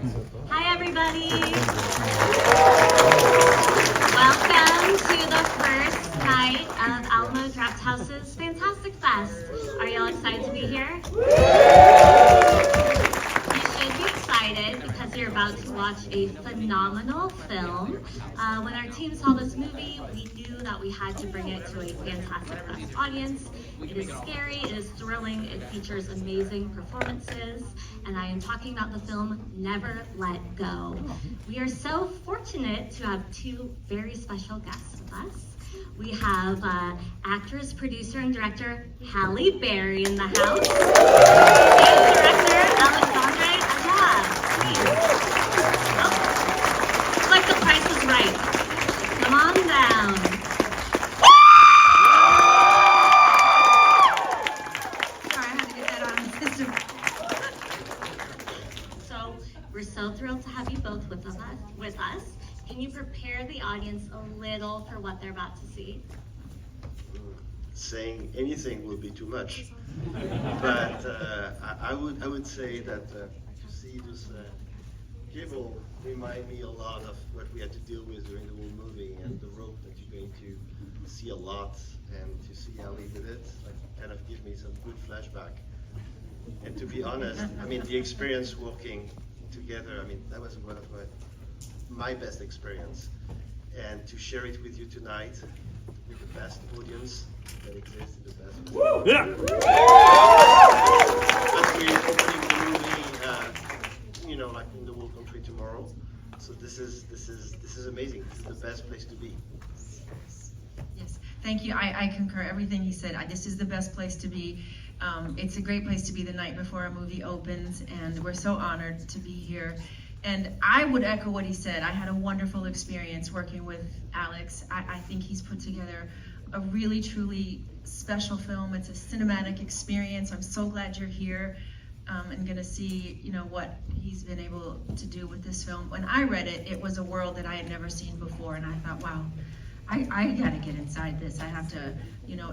Hi, everybody. Welcome to the first night of Alamo Drafthouse's Fantastic Fest. Are y'all excited to be here? You should be excited because you're about to watch a phenomenal film. When our team saw this movie, we knew that we had to bring it to a Fantastic Fest audience. It is scary, it is thrilling, it features amazing performances, and I am talking about the film Never Let Go. We are so fortunate to have two very special guests with us. We have actress, producer, and director Halle Berry in the house, and director Alexandre Aja. Oh, it's like the price is right. Come on down. We're so thrilled to have you both with us. Can you prepare the audience a little for what they're about to see? Saying anything will be too much, but I would say that to see this cable remind me a lot of what we had to deal with during the whole movie, and the rope that you're going to see a lot, and to see Halle with it, like, kind of gives me some good flashback. And to be honest, I mean, the experience working together, I mean, that was one of my best experience. And to share it with you tonight, with the best audience that exists in the best. Woo! Yeah! But we're opening the movie, like in the whole country tomorrow. So this is amazing. This is the best place to be. Yes, thank you. I concur everything he said. This is the best place to be. It's a great place to be the night before a movie opens, and we're so honored to be here. And I would echo what he said. I had a wonderful experience working with Alex. I think he's put together a really, truly special film. It's a cinematic experience. I'm so glad you're here and gonna see, what he's been able to do with this film. When I read it, it was a world that I had never seen before, and I thought, wow, I gotta get inside this. I have to,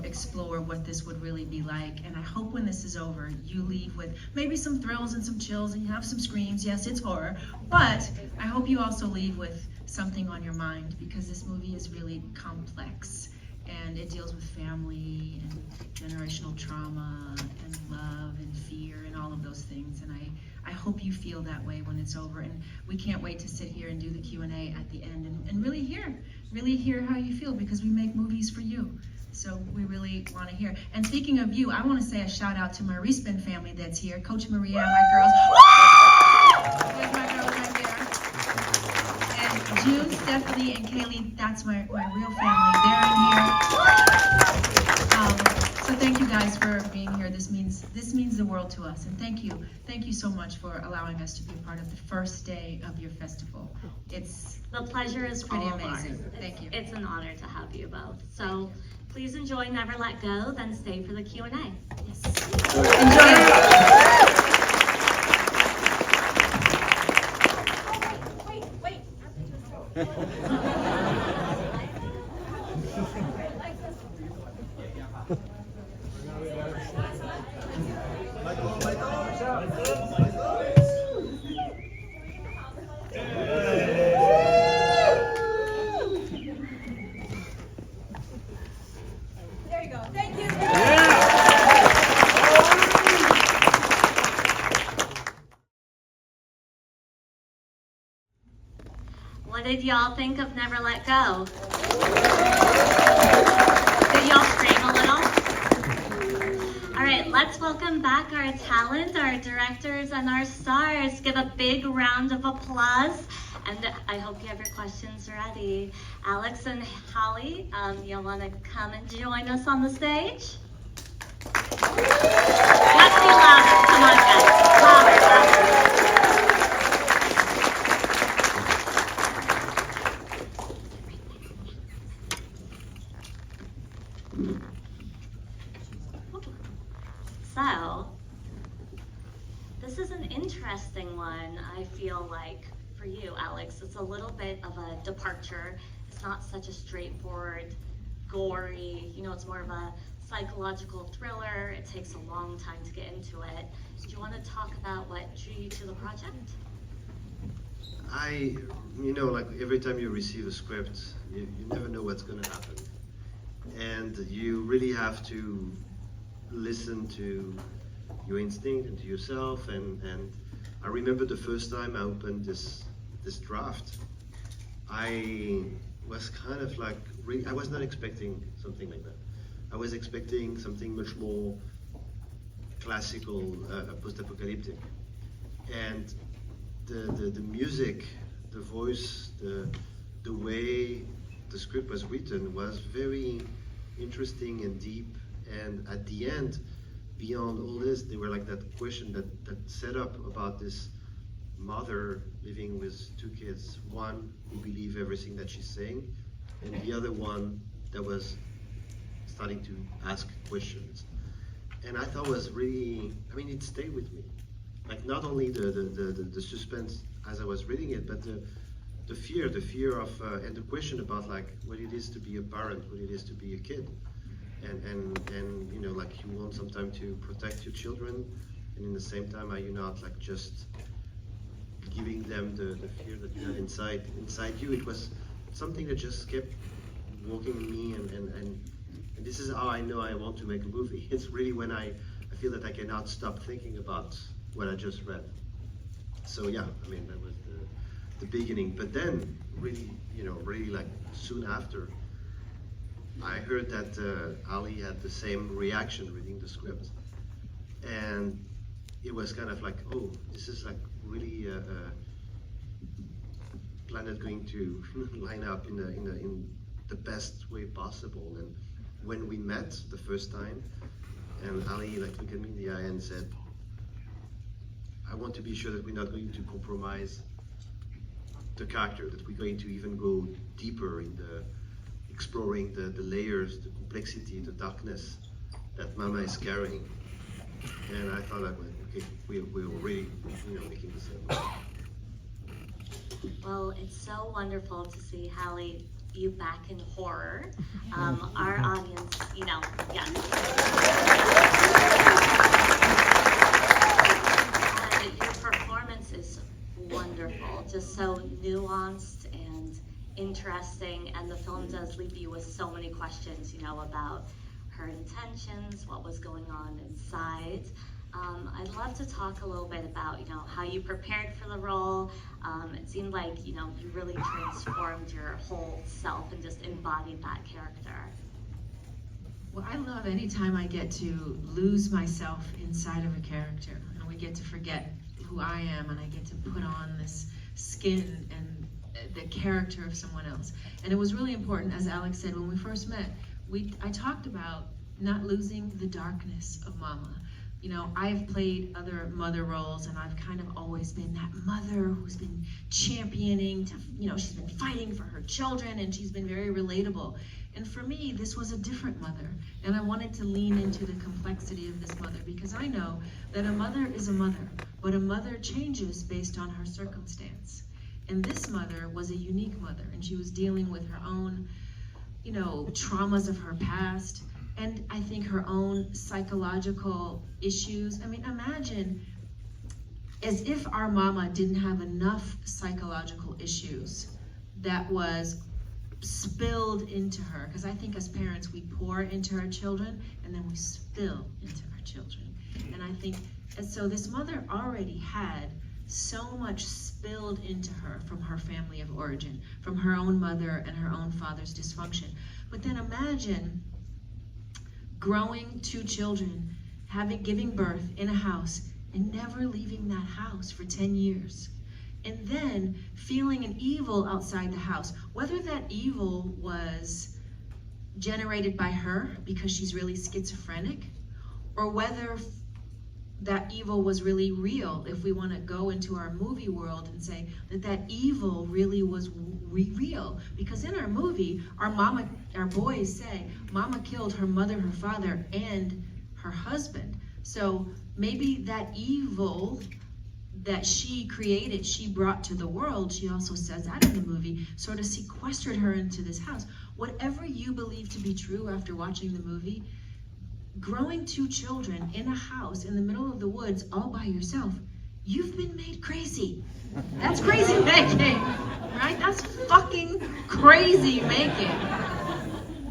explore what this would really be like. And I hope when this is over, you leave with maybe some thrills and some chills, and you have some screams. Yes, it's horror, but I hope you also leave with something on your mind, because this movie is really complex, and it deals with family and generational trauma and love and fear and all of those things. And I hope you feel that way when it's over. And we can't wait to sit here and do the Q&A at the end and really hear how you feel, because we make movies for you. So we really want to hear. And speaking of you, I want to say a shout out to my Respin family that's here. Coach Maria, my girls. There's my girls right there. And June, Stephanie, and Kaylee, that's my real family. They're in here. So thank you guys for being here. This means the world to us. And thank you so much for allowing us to be part of the first day of your festival. The pleasure is pretty all amazing. Ours. Thank you. It's an honor to have you both. So please enjoy Never Let Go, then stay for the Q&A. Yes. Enjoy. What did y'all think of Never Let Go? Did y'all scream a little? All right, let's welcome back our talent, our directors, and our stars. Give a big round of applause. And I hope you have your questions ready. Alex and Halle, you'll want to come and join us on the stage? Let's be louder. Come on, guys. Louder. So, this is an interesting one, I feel like, for you, Alex. It's a little bit of a departure. It's not such a straightforward, gory, it's more of a psychological thriller. It takes a long time to get into it. Do you want to talk about what drew you to the project? like every time you receive a script, you never know what's going to happen. And you really have to listen to your instinct and to yourself. And I remember the first time I opened this draft, I was kind of like, I was not expecting something like that. I was expecting something much more classical, post-apocalyptic. And the music, the voice, the way the script was written was very interesting and deep. And at the end, beyond all this, there were like that question that set up about this mother living with two kids, one who believed everything that she's saying, and the other one that was starting to ask questions. And I thought was really, it stayed with me. Like not only the suspense as I was reading it, but the fear of, and the question about like what it is to be a parent, what it is to be a kid. And like you want sometimes to protect your children, and in the same time, are you not like just giving them the fear that you have inside you? It was something that just kept walking in me, and this is how I know I want to make a movie. It's really when I feel that I cannot stop thinking about what I just read. So yeah, that was the beginning. But then, really like soon after, I heard that Halle had the same reaction reading the script, and it was kind of like, oh, this is like really a planet going to line up in the best way possible. And when we met the first time, and Halle like looked at me in the eye and said, I want to be sure that we're not going to compromise the character, that we're going to even go deeper in exploring the layers, the complexity, the darkness that Mama is carrying. And I thought, like, okay, we're already making the same. Well, it's so wonderful to see Halle, you back in horror. Our audience, yes. And your performance is wonderful, just so nuanced and interesting, and the film does leave you with so many questions, about her intentions, what was going on inside. I'd love to talk a little bit about, how you prepared for the role. It seemed like, you really transformed your whole self and just embodied that character. Well, I love any time I get to lose myself inside of a character, and we get to forget who I am, and I get to put on this skin and the character of someone else. And it was really important, as Alex said, when we first met, I talked about not losing the darkness of Mama. I've played other mother roles, and I've kind of always been that mother who's been championing to, she's been fighting for her children, and she's been very relatable. And for me, this was a different mother, and I wanted to lean into the complexity of this mother, because I know that a mother is a mother, but a mother changes based on her circumstance. And this mother was a unique mother, and she was dealing with her own, traumas of her past, and I think her own psychological issues. Imagine as if our mama didn't have enough psychological issues that was spilled into her, because I think as parents we pour into our children and then we spill into our children. And I think, and so this mother already had so much spilled into her from her family of origin, from her own mother and her own father's dysfunction. But then imagine growing two children, giving birth in a house, and never leaving that house for 10 years. And then feeling an evil outside the house, whether that evil was generated by her because she's really schizophrenic, or whether that evil was really real, if we want to go into our movie world and say that evil really was real. Because in our movie, our boys say, Mama killed her mother, her father, and her husband. So maybe that evil that she created, she brought to the world, she also says that in the movie, sort of sequestered her into this house. Whatever you believe to be true after watching the movie, growing two children in a house in the middle of the woods all by yourself you've been made crazy. That's crazy making, right? That's fucking crazy making.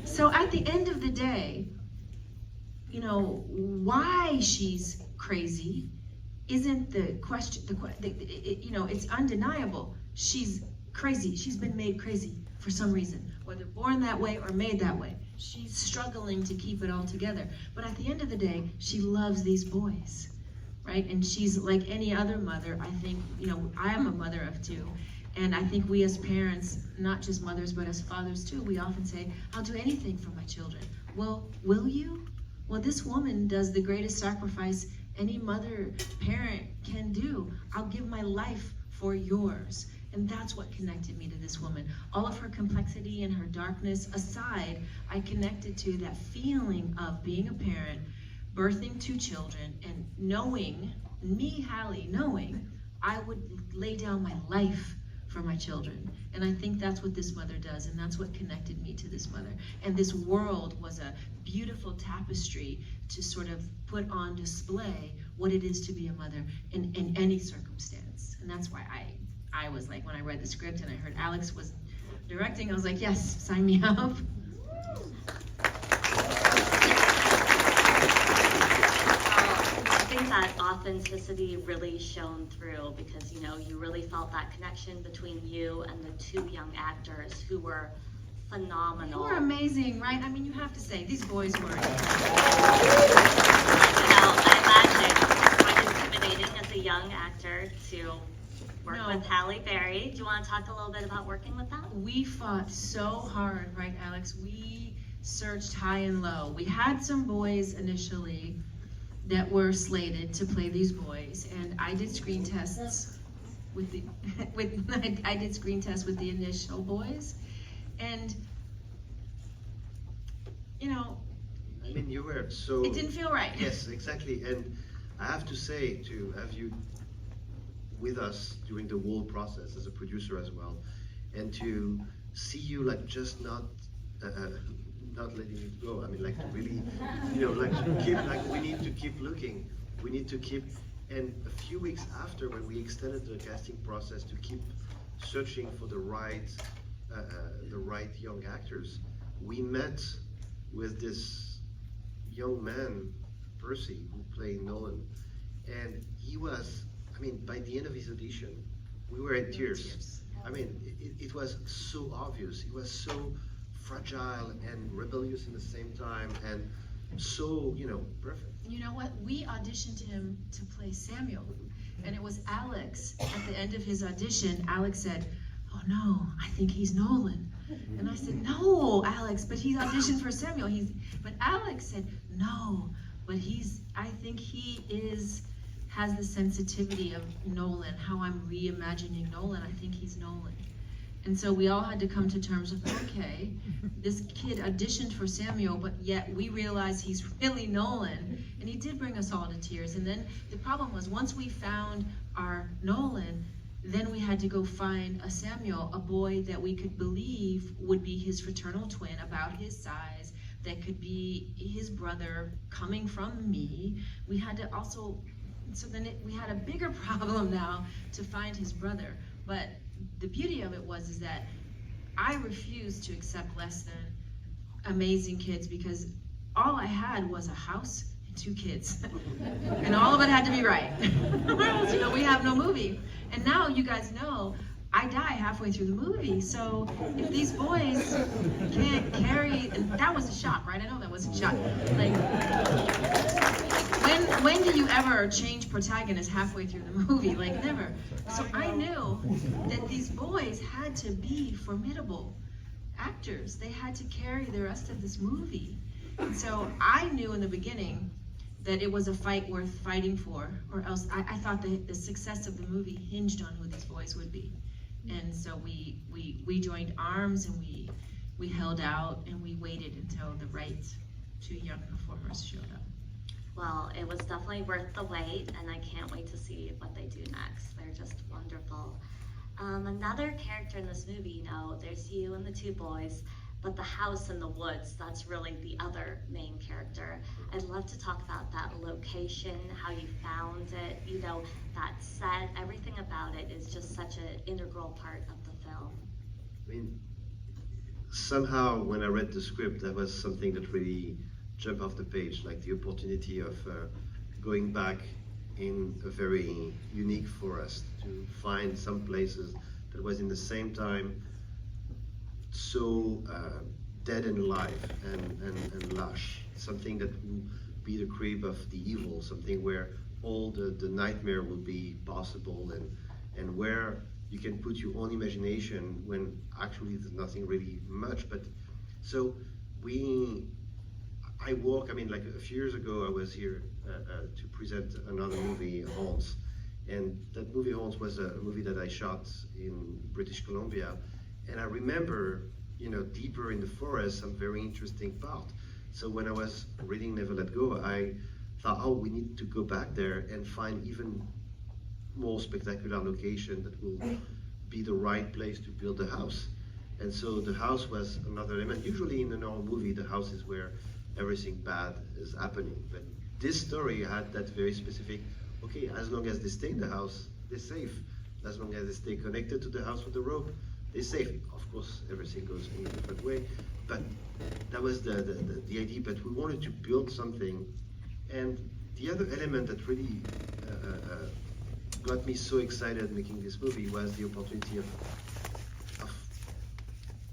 So at the end of the day, you know, why she's crazy isn't the question. You know, it's undeniable. She's crazy. She's been made crazy for some reason, whether born that way or made that way. She's struggling to keep it all together. But at the end of the day, she loves these boys, right? And she's like any other mother. I think, you know, I am a mother of two. And I think we as parents, not just mothers, but as fathers too, we often say, I'll do anything for my children. Well, will you? Well, this woman does the greatest sacrifice any mother, parent can do. I'll give my life for yours. And that's what connected me to this woman. All of her complexity and her darkness aside, I connected to that feeling of being a parent, birthing two children, and knowing, me, Halle, knowing I would lay down my life for my children. And I think that's what this mother does, and that's what connected me to this mother. And this world was a beautiful tapestry to sort of put on display what it is to be a mother in any circumstance. And that's why I was like, when I read the script and I heard Alex was directing, I was like, yes, sign me up. I think that authenticity really shone through because, you know, you really felt that connection between you and the two young actors who were phenomenal. You were amazing, right? I mean, you have to say, these boys were incredible. You know, I imagine quite intimidating as a young actor to work with Halle Berry. Do you want to talk a little bit about working with them? We fought so hard, right, Alex? We searched high and low. We had some boys initially that were slated to play these boys, and I did screen tests with the I did screen tests with the initial boys, and you know, I mean, you were so. It didn't feel right. Yes, exactly, and I have to say, to have you with us during the whole process as a producer as well, and to see you like just not letting it go. I mean, like to really, you know, like to keep, like we need to keep looking. We need to keep, and a few weeks after when we extended the casting process to keep searching for the right young actors, we met with this young man, Percy, who played Nolan, and he was, I mean, by the end of his audition, we were in tears. I mean, it was so obvious. He was so fragile and rebellious in the same time, and so, you know, perfect. You know what? We auditioned him to play Samuel, and it was Alex. At the end of his audition, Alex said, "Oh no, I think he's Nolan." And I said, "No, Alex, but he's auditioned for Samuel." But Alex said, "No, but I think he has the sensitivity of Nolan, how I'm reimagining Nolan. I think he's Nolan." And so we all had to come to terms with, okay, this kid auditioned for Samuel, but yet we realized he's really Nolan. And he did bring us all to tears. And then the problem was, once we found our Nolan, then we had to go find a Samuel, a boy that we could believe would be his fraternal twin, about his size, that could be his brother coming from me. We had to also, so then we had a bigger problem now to find his brother. But the beauty of it is that I refused to accept less than amazing kids, because all I had was a house and two kids. And all of it had to be right. Or else, you know, we have no movie. And now you guys know I die halfway through the movie. So if these boys can't carry, and that was a shock, right? I know that was a shock. Like, when do you ever change protagonist halfway through the movie? Like, never. So I knew that these boys had to be formidable actors. They had to carry the rest of this movie. And so I knew in the beginning that it was a fight worth fighting for, or else I thought the success of the movie hinged on who these boys would be. And so we joined arms, and we held out, and we waited until the right two young performers showed up. Well, it was definitely worth the wait, and I can't wait to see what they do next. They're just wonderful. Another character in this movie, you know, there's you and the two boys, but the house in the woods, that's really the other main character. I'd love to talk about that location, how you found it, you know, that set, everything about it is just such an integral part of the film. I mean, somehow when I read the script, that was something that really jumped off the page, like the opportunity of going back in a very unique forest to find some places that was in the same time so dead and alive and lush, something that will be the crib of the evil, something where all the nightmare will be possible, and where you can put your own imagination when actually there's nothing really much. But so I work, I mean, like a few years ago I was here to present another movie, Haunts, and that movie Haunts was a movie that I shot in British Columbia, and I remember, you know, deeper in the forest, some very interesting part. So when I was reading Never Let Go, I thought, oh, we need to go back there and find even more spectacular location that will be the right place to build the house. And so the house was another element. Usually in a normal movie, the house is where everything bad is happening. But this story had that very specific, okay, as long as they stay in the house, they're safe. As long as they stay connected to the house with the rope, they're safe. Of course, everything goes in a different way, but that was the idea. But we wanted to build something. And the other element that really got me so excited making this movie was the opportunity of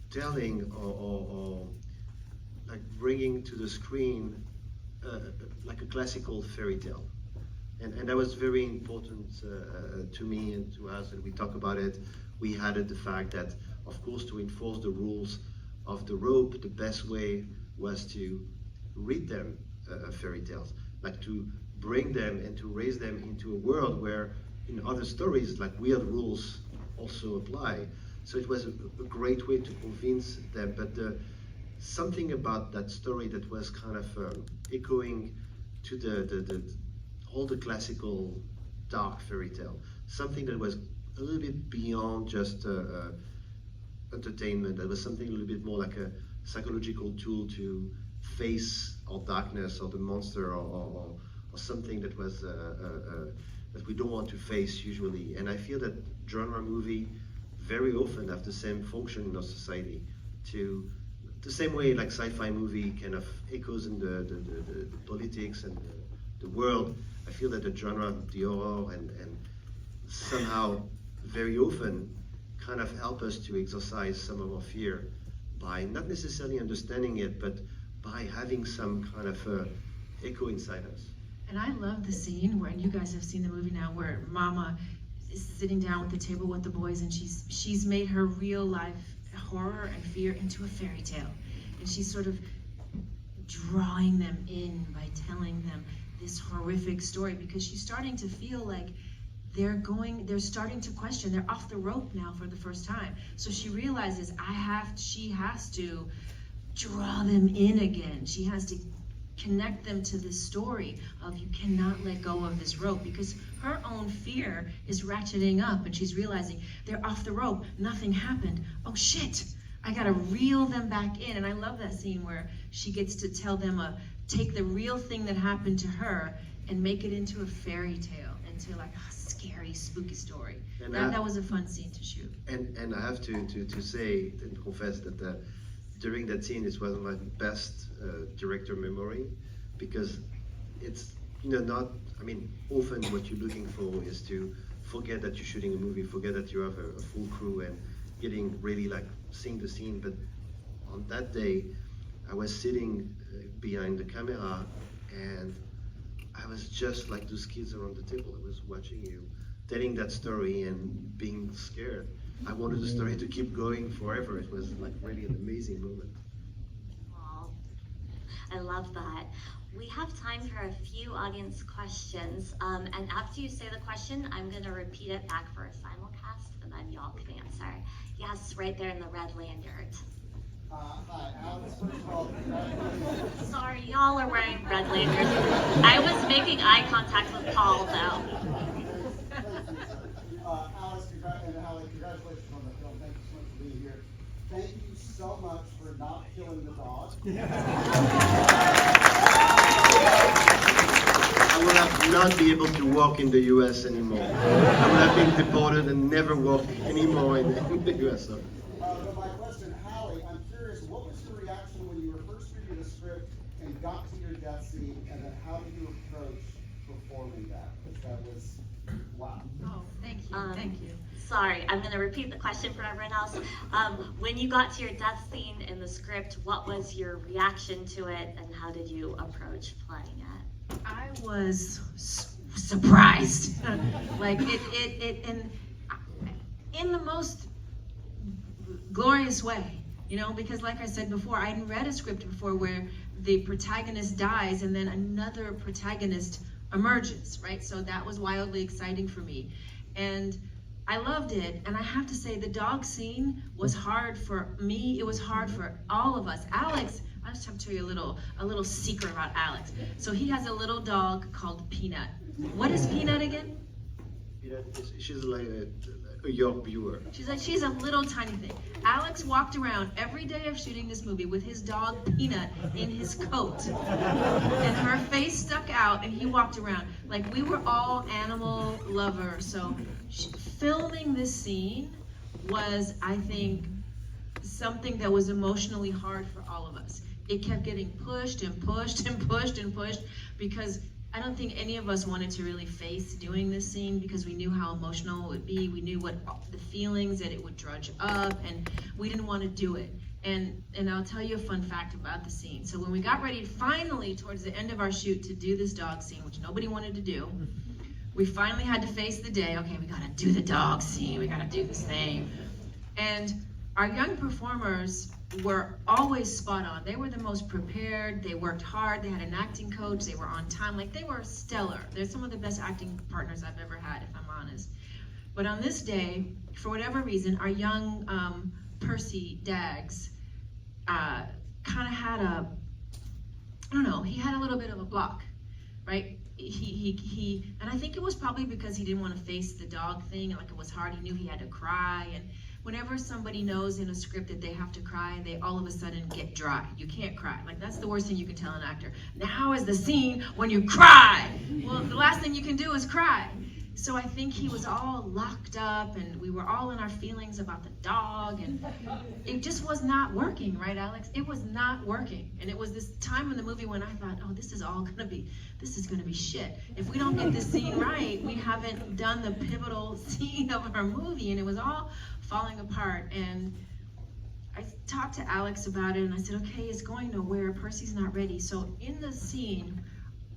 telling or like bringing to the screen like a classical fairy tale. And that was very important to me and to us, and we talk about it. We added the fact that, of course, to enforce the rules of the rope, the best way was to read them fairy tales, like to bring them and to raise them into a world where in other stories, like weird rules also apply. So it was a great way to convince them, but something about that story that was kind of echoing to all the classical dark fairy tale, something that was a little bit beyond just entertainment. That was something a little bit more like a psychological tool to face our darkness or the monster or something that was that we don't want to face usually. And I feel that genre movie very often have the same function in our society, to the same way like sci-fi movie kind of echoes in the politics and the world. I feel that the genre, the horror, and somehow very often kind of help us to exercise some of our fear by not necessarily understanding it, but by having some kind of echo inside us. And I love the scene where, and you guys have seen the movie now, where Mama is sitting down with the table with the boys, and she's made her real life horror and fear into a fairy tale, and she's sort of drawing them in by telling them this horrific story, because she's starting to feel like they're starting to question, they're off the rope now for the first time. So she realizes she has to draw them in again. She has to connect them to this story of you cannot let go of this rope, because her own fear is ratcheting up and she's realizing they're off the rope, nothing happened. Oh shit, I gotta reel them back in. And I love that scene where she gets to tell them take the real thing that happened to her and make it into a fairy tale, into like a scary, spooky story. And that was a fun scene to shoot. And I have to say and confess that during that scene, it was my best director memory, because it's, not, I mean, often what you're looking for is to forget that you're shooting a movie, forget that you have a full crew and getting really like seeing the scene. But on that day, I was sitting behind the camera and I was just like those kids around the table. I was watching you telling that story and being scared. I wanted the story to keep going forever. It was like really an amazing moment. Wow, I love that. We have time for a few audience questions. And after you say the question, I'm going to repeat it back for a simulcast, and then y'all can answer. Yes, right there in the red lanyard. Hi, Alex. First of all, congratulations. Sorry, y'all are wearing red lanyards. I was making eye contact with Paul, though. Alex and Halle, congratulations on the film. Thank you so much for being here. Thank you so much for for not killing the dog. I will have not be able to walk in the U.S. anymore. I will have been deported and never walk anymore in the U.S. So. But my question, Halle, I'm curious, what was your reaction when you were first reading the script and got to your death scene, and then how did you approach performing that? Because that was, wow. Oh, thank you, thank you. Sorry, I'm going to repeat the question for everyone else. When you got to your death scene in the script, what was your reaction to it, and how did you approach playing it? I was surprised, like and in the most glorious way, you know, because like I said before, I hadn't read a script before where the protagonist dies and then another protagonist emerges, right? So that was wildly exciting for me, and I loved it. And I have to say, the dog scene was hard for me. It was hard for all of us. Alex, I'll just tell you a little secret about Alex. So he has a little dog called Peanut. What is Peanut again? She's like a York viewer. She's a little tiny thing. Alex walked around every day of shooting this movie with his dog Peanut in his coat, and her face stuck out, and he walked around like we were all animal lovers. So filming this scene was, I think, something that was emotionally hard for all of us. It kept getting pushed and pushed and pushed and pushed because I don't think any of us wanted to really face doing this scene because we knew how emotional it would be. We knew what the feelings that it would drudge up, and we didn't want to do it. And I'll tell you a fun fact about the scene. So when we got ready finally towards the end of our shoot to do this dog scene, which nobody wanted to do, we finally had to face the day. Okay, we gotta do the dog scene. We gotta do this thing. And our young performers were always spot on. They were the most prepared. They worked hard. They had an acting coach. They were on time. Like, they were stellar. They're some of the best acting partners I've ever had, if I'm honest. But on this day, for whatever reason, our young Percy Daggs kind of had I don't know, he had a little bit of a block, right? And I think it was probably because he didn't want to face the dog thing. Like, it was hard. He knew he had to cry. And whenever somebody knows in a script that they have to cry, they all of a sudden get dry. You can't cry. Like, that's the worst thing you can tell an actor. Now is the scene when you cry. Well, the last thing you can do is cry. So I think he was all locked up, and we were all in our feelings about the dog, and it just was not working, right, Alex? It was not working. And it was this time in the movie when I thought, oh, this is gonna be shit. If we don't get this scene right, we haven't done the pivotal scene of our movie, and it was all falling apart. And I talked to Alex about it, and I said, okay, it's going nowhere. Percy's not ready. So in the scene,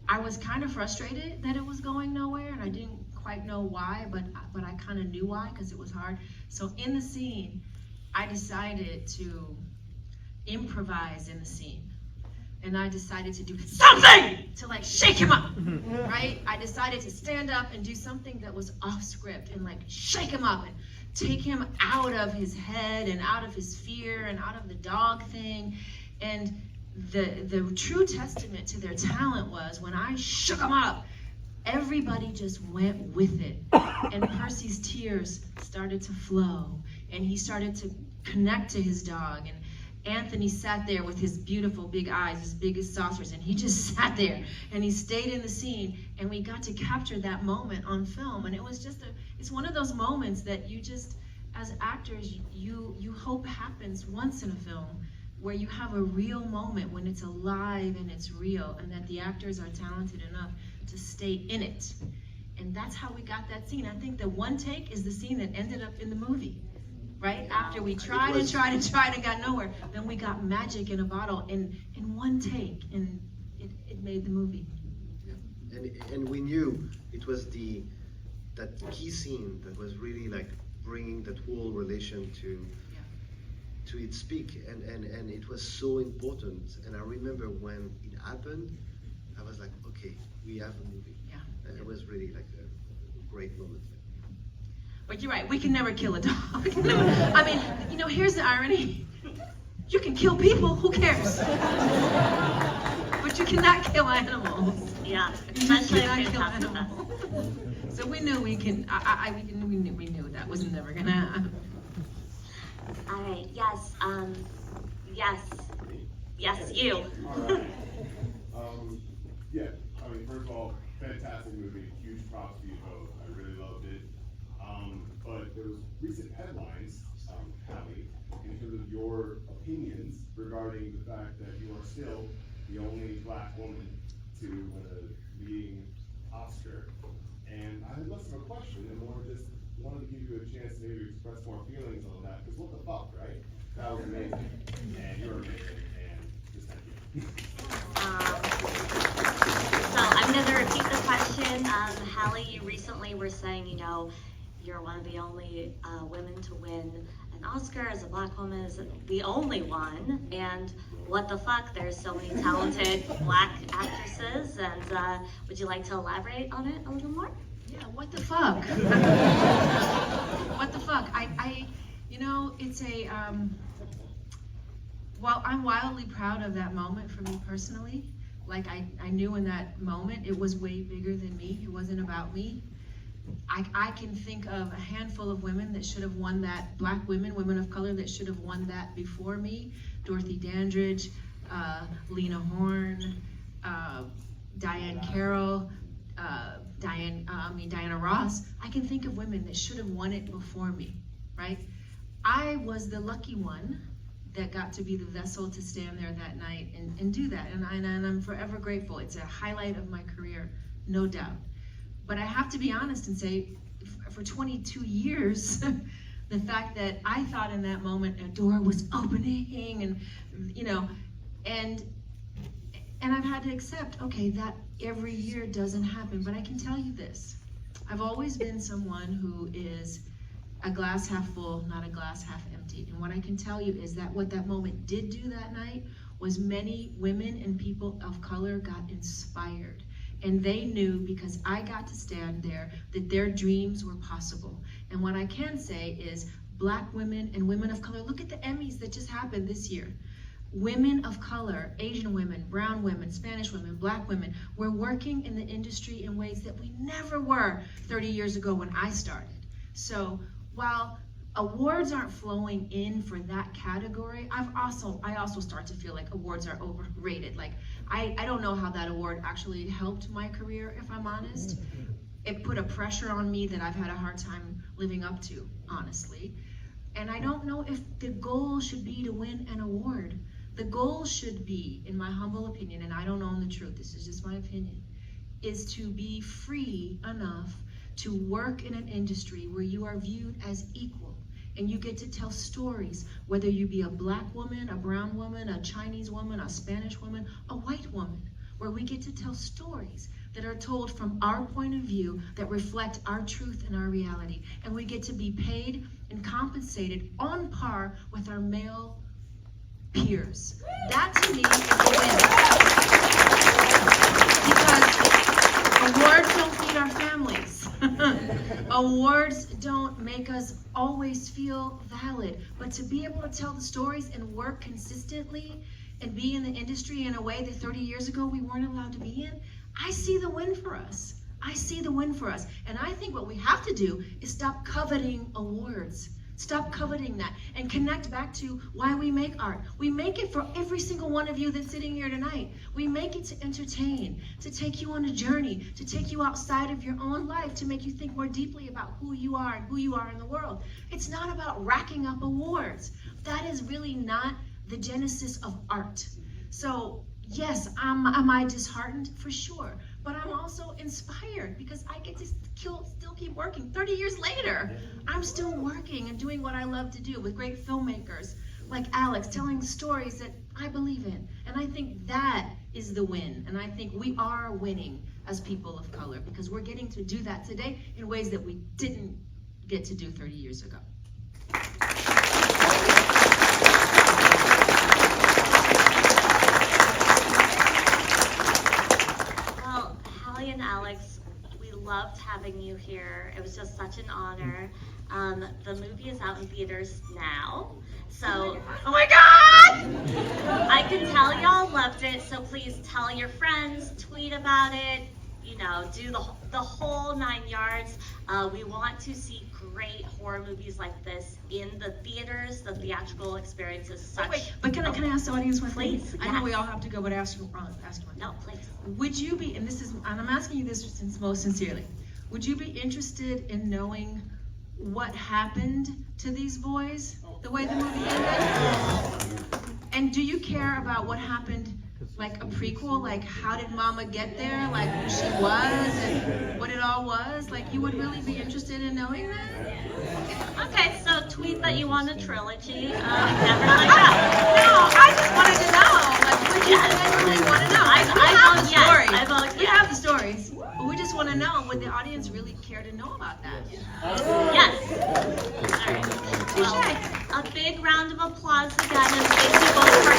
I was kind of frustrated that it was going nowhere, and I didn't quite know why, but I kind of knew why, because it was hard. So in the scene, I decided to improvise in the scene. And I decided to do something to, like, shake him up, right? I decided to stand up and do something that was off script and, like, shake him up and take him out of his head and out of his fear and out of the dog thing. And the true testament to their talent was when I shook him up, everybody just went with it. And Percy's tears started to flow, and he started to connect to his dog. And Anthony sat there with his beautiful big eyes, as big as saucers, and he just sat there and he stayed in the scene, and we got to capture that moment on film. And it was just it's one of those moments that you just, as actors, you hope happens once in a film, where you have a real moment when it's alive and it's real, and that the actors are talented enough to stay in it. And that's how we got that scene. I think the one take is the scene that ended up in the movie, right? After we tried and tried and tried and got nowhere, then we got magic in a bottle in one take, and it made the movie. Yeah. And we knew it was that key scene that was really like bringing that whole relation to its peak, and it was so important. And I remember when it happened, I was like, okay, we have a movie. Yeah. And it was really like a great moment. But you're right, we can never kill a dog. I mean, here's the irony. You can kill people, who cares? But you cannot kill animals. Yeah, You especially if cannot it's kill not the animals. So we knew we knew that was never gonna happen. All right, yes. Yes. Yes, you. All right. Yeah, I mean, first of all, fantastic movie, huge props to you both. I really loved it. But there was recent headlines, Halle, in terms of your opinions regarding the fact that you are still the only black woman to win a leading Oscar. And I had less of a question and more just wanted to give you a chance to maybe express more feelings on that, because what the fuck, right? That was amazing, and you're amazing, and just thank you. So I'm going to repeat the question. Halle, you recently were saying, you're one of the only women to win an Oscar as a black woman, is the only one. And what the fuck? There's so many talented black actresses. And would you like to elaborate on it a little more? Yeah, what the fuck? What the fuck? It's a, well, I'm wildly proud of that moment for me personally. Like, I knew in that moment it was way bigger than me. It wasn't about me. I can think of a handful of women that should have won that, black women, women of color that should have won that before me. Dorothy Dandridge, Lena Horne, Diane Carroll, Diana Ross. I can think of women that should have won it before me, right? I was the lucky one that got to be the vessel to stand there that night and do that. And I'm forever grateful. It's a highlight of my career, no doubt. But I have to be honest and say, for 22 years, the fact that I thought in that moment a door was opening and I've had to accept, okay, that every year doesn't happen. But I can tell you this, I've always been someone who is a glass half full, not a glass half empty. And what I can tell you is that what that moment did do that night was many women and people of color got inspired. And they knew, because I got to stand there, that their dreams were possible. And what I can say is black women and women of color, look at the Emmys that just happened this year. Women of color, Asian women, brown women, Spanish women, black women, we're working in the industry in ways that we never were 30 years ago when I started. So while awards aren't flowing in for that category, I also start to feel like awards are overrated. Like, I don't know how that award actually helped my career, if I'm honest. It put a pressure on me that I've had a hard time living up to, honestly. And I don't know if the goal should be to win an award. The goal should be, in my humble opinion, and I don't own the truth, this is just my opinion, is to be free enough to work in an industry where you are viewed as equal. And you get to tell stories, whether you be a black woman, a brown woman, a Chinese woman, a Spanish woman, a white woman, where we get to tell stories that are told from our point of view that reflect our truth and our reality. And we get to be paid and compensated on par with our male peers. That to me is a win. Because awards don't feed our families. Awards don't make us always feel valid, but to be able to tell the stories and work consistently and be in the industry in a way that 30 years ago we weren't allowed to be in, I see the win for us. I see the win for us. And I think what we have to do is stop coveting awards. Stop coveting that and connect back to why we make art. We make it for every single one of you that's sitting here tonight. We make it to entertain, to take you on a journey, to take you outside of your own life, to make you think more deeply about who you are and who you are in the world. It's not about racking up awards. That is really not the genesis of art. So yes, am I disheartened? For sure. But I'm also inspired because I get to still keep working. 30 years later, I'm still working and doing what I love to do with great filmmakers like Alex, telling stories that I believe in. And I think that is the win. And I think we are winning as people of color because we're getting to do that today in ways that we didn't get to do 30 years ago. And Alex, we loved having you here. It was just such an honor. The movie is out in theaters now. So, oh my God! I can tell y'all loved it, so please tell your friends, tweet about it, you know, do the whole 9 yards. We want to see great horror movies like this in the theaters. The theatrical experience is such. Wait, but can I ask the audience one thing? Please, I know yes. we all have to go, but ask you one. No, please. Would you be, and I'm asking you this most sincerely, would you be interested in knowing what happened to these boys, the way the movie ended? And do you care about what happened, like a prequel, like how did Mama get there, like who she was and what it all was? Like you would really be interested in knowing that? Okay, so tweet that you want a trilogy. Never like that. No, I just wanted to know. Like, would you genuinely want to know? I have the vote yes. stories. I vote We yes. have the stories, but we just want to know. Would the audience really care to know about that? Yes. All right. Well, a big round of applause again, and thank you both for